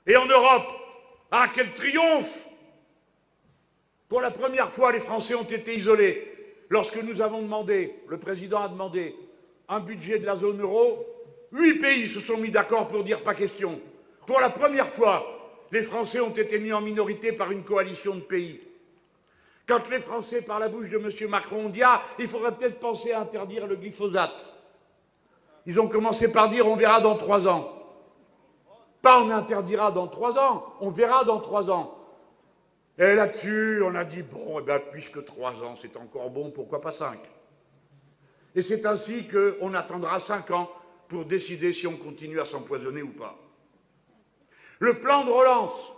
Et en Europe, ah, quel triomphe! Pour la première fois, les Français ont été isolés. Lorsque nous avons demandé, le président a demandé un budget de la zone euro, 8 pays se sont mis d'accord pour dire pas question. Pour la première fois, les Français ont été mis en minorité par une coalition de pays. Quand les Français, par la bouche de M. Macron, ont dit « Ah, il faudrait peut-être penser à interdire le glyphosate », ils ont commencé par dire « On verra dans 3 ans ». Pas on interdira dans 3 ans, on verra dans 3 ans. Et là-dessus, on a dit, bon, eh bien, puisque 3 ans, c'est encore bon, pourquoi pas 5? Et c'est ainsi qu'on attendra 5 ans pour décider si on continue à s'empoisonner ou pas. Le plan de relance,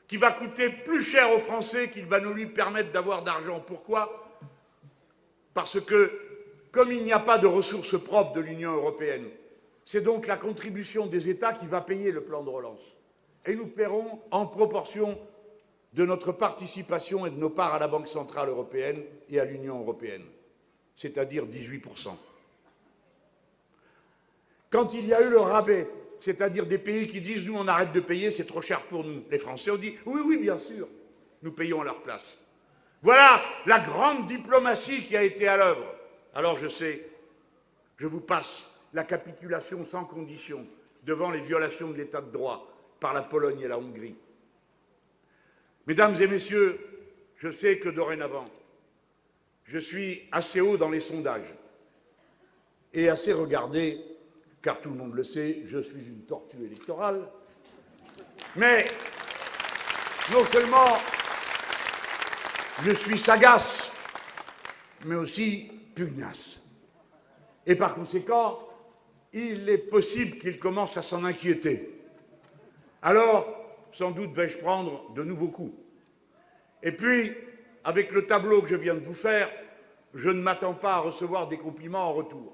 qui va coûter plus cher aux Français qu'il va nous lui permettre d'avoir d'argent. Pourquoi? Parce que, comme il n'y a pas de ressources propres de l'Union européenne, c'est donc la contribution des États qui va payer le plan de relance. Et nous paierons en proportion de notre participation et de nos parts à la Banque centrale européenne et à l'Union européenne, c'est-à-dire 18%. Quand il y a eu le rabais, c'est-à-dire des pays qui disent « nous, on arrête de payer, c'est trop cher pour nous », les Français ont dit « oui, oui, bien sûr, nous payons à leur place ». Voilà la grande diplomatie qui a été à l'œuvre. Alors je sais, je vous passe la capitulation sans condition devant les violations de l'état de droit par la Pologne et la Hongrie. Mesdames et messieurs, je sais que dorénavant, je suis assez haut dans les sondages et assez regardé, car tout le monde le sait, je suis une tortue électorale, mais non seulement je suis sagace, mais aussi pugnace. Et par conséquent, il est possible qu'il commence à s'en inquiéter. Alors, sans doute vais-je prendre de nouveaux coups. Et puis, avec le tableau que je viens de vous faire, je ne m'attends pas à recevoir des compliments en retour.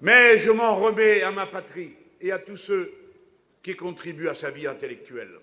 Mais je m'en remets à ma patrie et à tous ceux qui contribuent à sa vie intellectuelle.